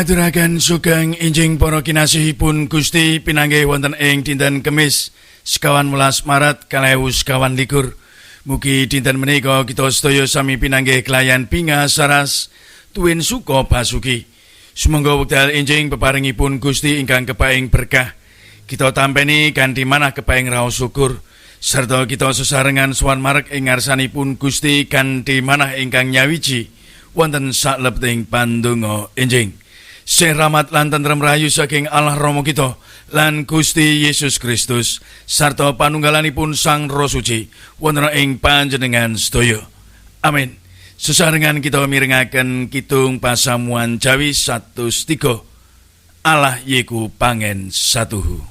Ngaturaken sugeng enjing para kinasihipun Gusti pinanggih wonten ing dinten Kemis 11 Maret 2021. Mugi dinten menika kita sedaya sami pinanggih kelayan pinga saras tuwin suka basuki. Sumangga wekdal enjing peparingipun Gusti ingkang kepaing berkah. Kita tampeni kanthi manah kepaing raos syukur sarta kita sesarengan sowan marek ing ngarsanipun Gusti kanthi manah ingkang nyawiji wonten saklebeting pandonga enjing. Sing rahmat lan tentrem rahayu saking Allah Rama kita lan Gusti Yesus Kristus sarta panunggalanipun Sang Roh Suci wonten ing panjenengan sedaya. Amin. Sesarengan kita mirengaken kidung pasamuan Jawi 103. Allah yiku pangen satuhu.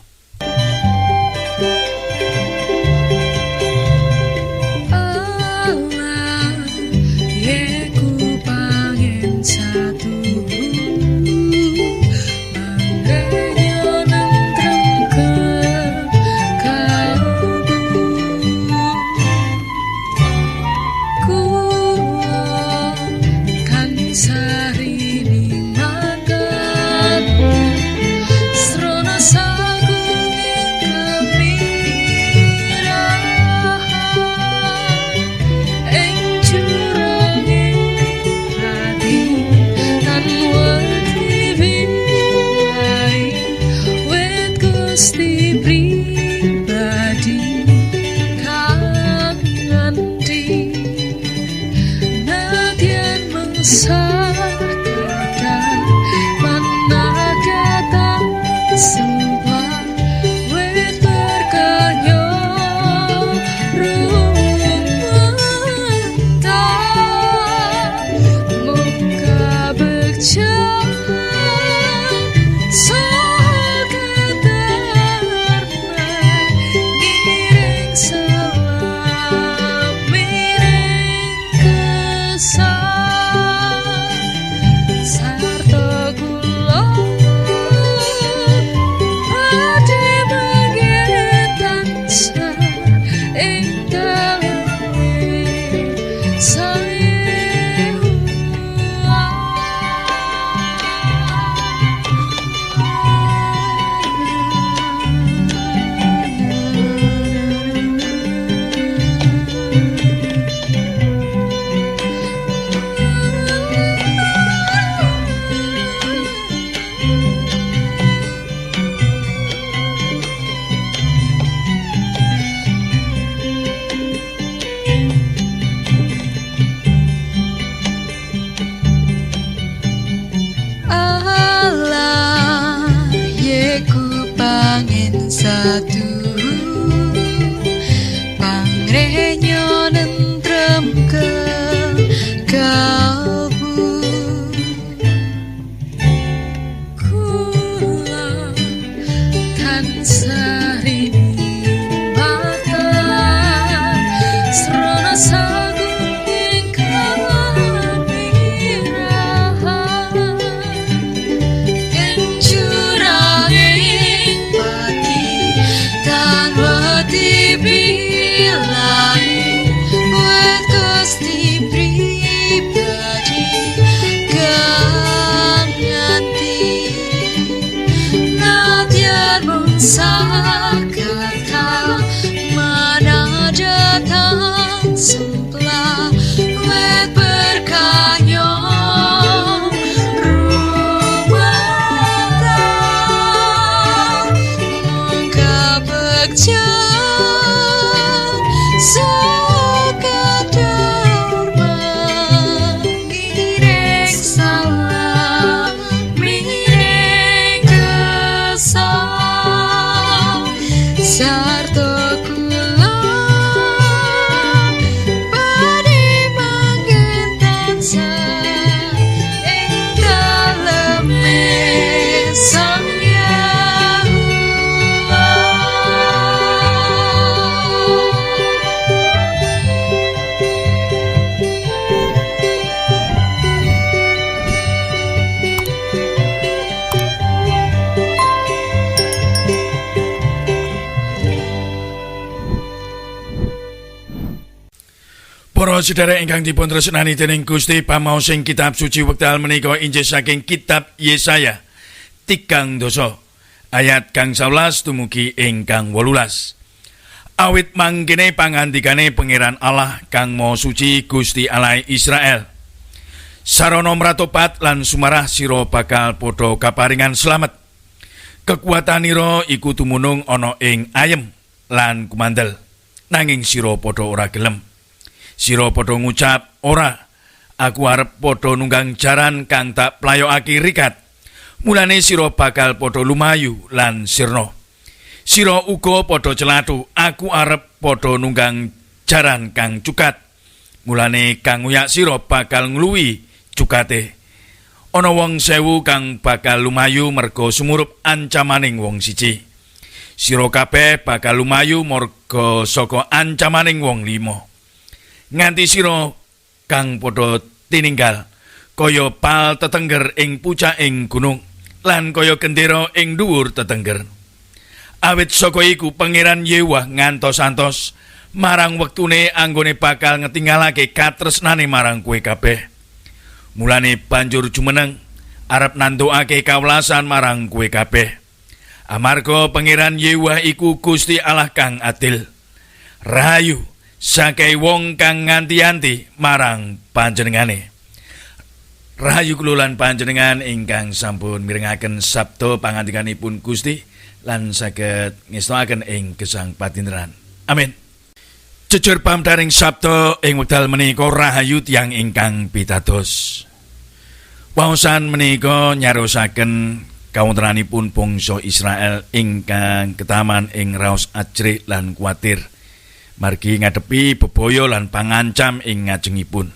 Sarto kula Para sedherek ingkang dipun tresnani dening Gusti, pamaos ing kitab suci wekdal menika injih saking kitab Yesaya 3 ayat kang 11 dumugi ing kang 18. Awit mangkene pangandikane Pangeran Allah kang Maha Suci Gusti Allah Israel. Sarana mratopat lan sumarah sira bakal padha kaparingan slamet. Kekuatanira iku tumunung ana ing ayem lan kumandel. Nanging sira padha ora gelem. Sira padha ngucap, ora, aku arep padha nunggang jaran kang tak playokake rikat. Mulane sira bakal padha lumayu lan sirna. Sira uga padha celathu, aku arep padha nunggang jaran kang cukat. Mulane kang nguyak sira bakal ngluwi cukate. Ana wong 1000 kang bakal lumayu merga sumurup ancamaning wong siji. Sira kabeh bakal lumayu merga saka ancamaning wong 5. Nganti sira kang padha tininggal kaya pal tetengger ing pucaking gunung lan kaya gendera ing dhuwur tetengger. Awit saka iku Pangeran Yewah ngantos-antos marang wektune anggone bakal ngetinggalake katresnane marang kowe kabeh. Mulane banjur jumeneng arep nandukake kawelasan marang kowe kabeh. Amarga Pangeran Yewah iku Gusti Allah kang adil. Rahayu sakai wong kang nganti-anti marang panjenengane. Rahayu kula lan panjenengan ingkang sampun mirengaken sabda pangandikanipun Gusti lan saged ngestoaken ing gesang patindran. Amin. Jujur pamdaring sabda ing wekdal menika rahayu tiyang ingkang pitados. Waosan menika nyarosaken kawontenanipun bangsa Israel ingkang ketaman ing raos ajrih lan kuwatir. Margi ngadepi bebaya lan pangancam ing ngajengipun.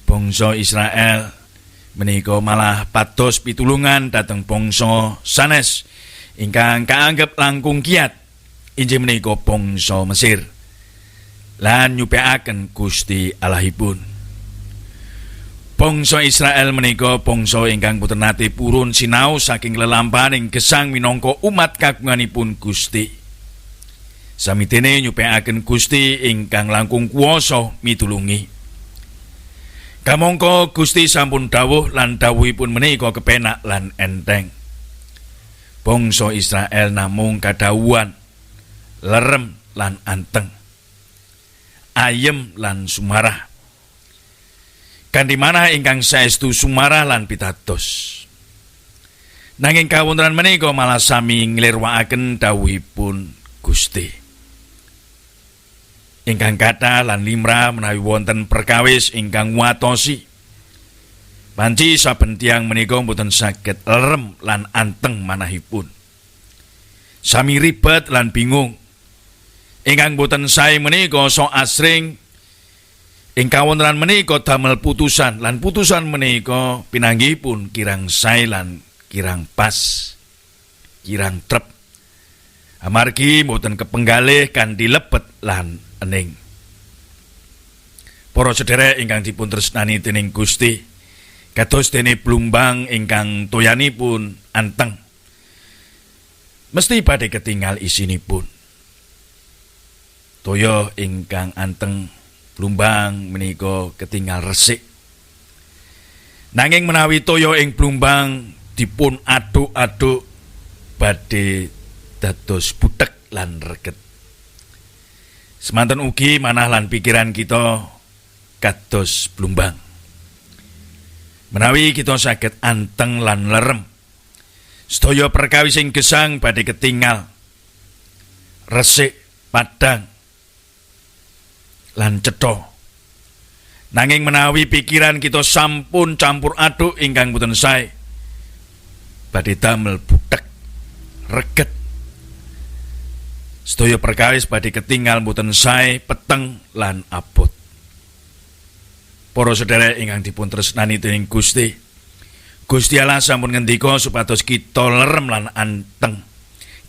Bangsa Israel menika malah pados pitulungan dhateng bangsa sanes ingkang kaanggep langkung kiat injih menika bangsa Mesir lan nyupekaken Gusti Allahipun. Bangsa Israel menika bangsa ingkang boten nate purun sinau saking lelampahaning gesang minangka umat kagunganipun Gusti. Samitene nyupekaken Gusti ingkang langkung kuwasa mitulungi. Kamangka Gusti sampun dawuh lan dawuhipun menika kepenak lan enteng. Bangsa Israel namung kadhawuhan lerem lan anteng. Ayem lan sumarah. Kanthi manah ingkang saestu sumarah lan pitados. Nanging kawontenan menika malah sami nglirwakaken dawuhipun Gusti. Ingkang kathah lan limrah menawi wonten perkawis ingkang watosi. Panci saben tiyang menika mboten saged lerem lan anteng manahipun. Sami ribet lan bingung. Ingkang boten sae menika sok asring ing kawontenan menika damel putusan lan putusan menika pinanggihipun kirang sae lan kirang pas, kirang trep. Amargi mboten kepenggalih kanthi lebet lan ening. Para sedherek ingkang dipun tresnani dening Gusti, kados dene blumbang ingkang toyanipun anteng, mesti badhe ketingal isinipun. Toya ingkang anteng blumbang menika ketingal resik. Nanging menawi toya ing blumbang dipun aduk-aduk badhe dados butek lan reget. Semanten ugi manah lan pikiran kita kados blumbang. Menawi kita saged anteng lan lerem, sedaya perkawis sing gesang badhe ketingal, resik, padhang lan cetha. Nanging menawi pikiran kita sampun campur aduk ingkang boten sae, badhe damel butek, reget. Sedaya perkawis badhe ketingal boten sae, peteng lan abot. Para sedherek ingkang dipun tresnani dening Gusti, Gusti Allah sampun ngendika supados kita lerem lan anteng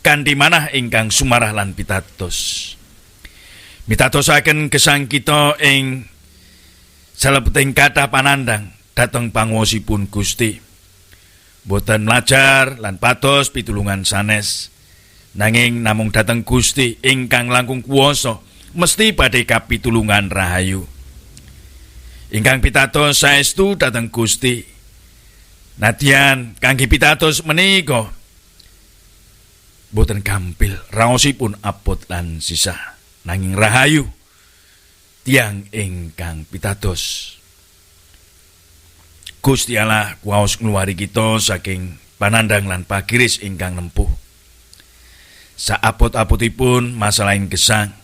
kanthi manah ingkang sumarah lan pitados. Mitatosaken gesang kita ing salebeting kathah panandang dhateng panguwasipun Gusti. Boten mlajar lan pados pitulungan sanes. Nanging namung dhateng Gusti ingkang langkung kuwasa mesti badhe kapitulungan rahayu. ingkang pitados saestu dhateng Gusti. Nadyan kangge pitados menika boten gampil, raosipun abot lan sisa, nanging rahayu tiyang ingkang pitados. Gusti Allah kuwaos ngluwari kita saking panandang lan pagiris ingkang nempuh. Saapot-apotipun masalahing gesang,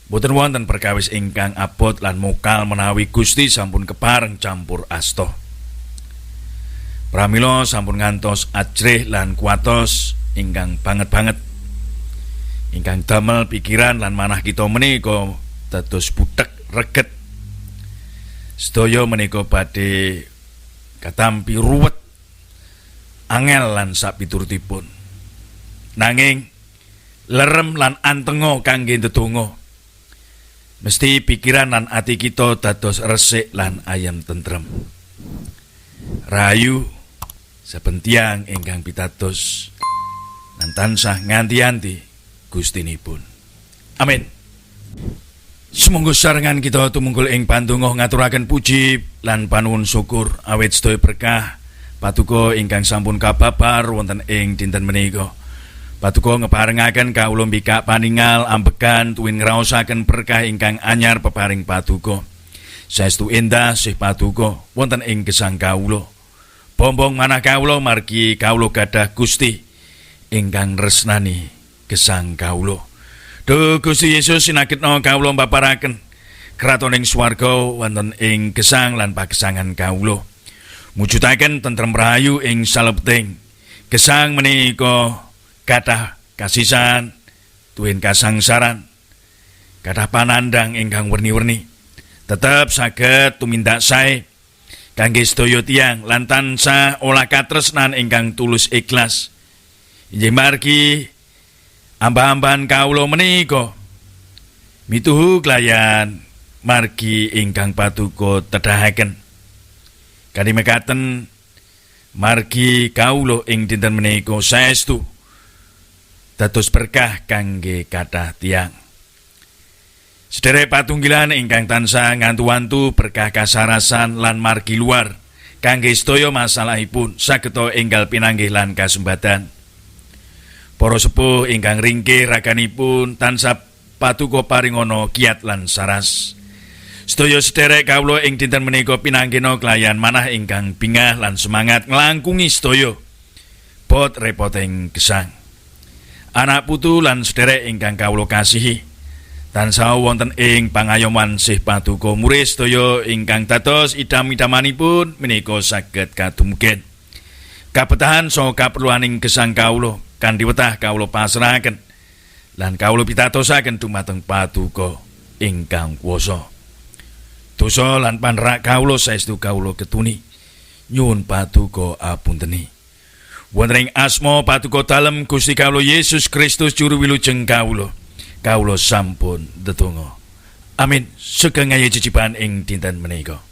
boten wonten perkawis ingkang abot lan mokal menawi Gusti sampun kepareng campur asta. Pramila sampun ngantos ajrih lan kuatos ingkang banget-banget, ingkang damel pikiran lan manah kita menika dados butek reget. Sedaya menika badhe katampi ruwet, angel lan sapiturutipun. Nanging lerem lan antenga kangge ndedonga, mesti pikiran lan ati kita dados resik lan ayem tentrem. Rahayu saben tiyang ingkang pitados lan tansah nganti-anti Gustinipun. Amin. Sumangga sarengan kita tumungkul ing pandonga ngaturaken puji lan panuwun syukur awit sedaya berkah patuko ingkang sampun kababar wonten ing dinten menika. Patuko ngeparengaken kawula mbikak paningal ambekan tuwin ngraosaken berkah ingkang anyar peparing patuko. Saestu endah sih patuko wonten ing gesang kawula. Bombong manah kawula margi kawula gadah Gusti ingkang resnani gesang kawula. Duh Gusti Yesus sinakitna kawula mbaparaken kratoning swarga wonten ing gesang lan pagesangan kawula. Mujudaken tentrem rahayu ing salebeting gesang menika kathah kasisan, tuwin kasangsaran, kathah panandang ingkang werni-werni, tetep saged tumindak sae kangge sedaya tiyang lan tansah olah katresnan ingkang tulus ikhlas. Inggih margi amba-amban kawula menika mituhu klayan margi ingkang patuko tedhahaken. Kanthi mekaten margi kawula ing dinten menika saestu dados berkah kangge kathah tiyang. Sedherek patunggilan ingkang tansah ngantu-wantu berkah kasarasan lan margi luar kangge sedaya masalahipun sageta enggal pinanggih lan kasembatan. Para sepuh ingkang ringkih raganipun tansah patuko paringana kiat lan saras. Sedaya sedherek kawula ing dinten menika pinanggena klayan manah ingkang bingah lan semangat nglangkungi sedaya bot repoting gesang. Anak putu lan sedherek ingkang kawula kasihi, tansah wonten ing pangayoman sih patuko murid sedaya ingkang dados idam-idamanipun menika saged kadumugen. Kabetahan saha kaperluaning gesang kawula kanthi wetah kawula pasrahaken lan kawula pitatosaken dumateng patuko ingkang kuwasa. Dosa lan panrak kawula saestu kawula ketuni nyuwun patuko apunteni. Wonten ing asma patuko dalem Gusti kawula Yesus Kristus juru wilujeng kawula, kawula sampun ndedonga. Amin. Sugeng ngayi cicipan ing dinten menika.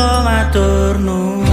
Matur nuwun.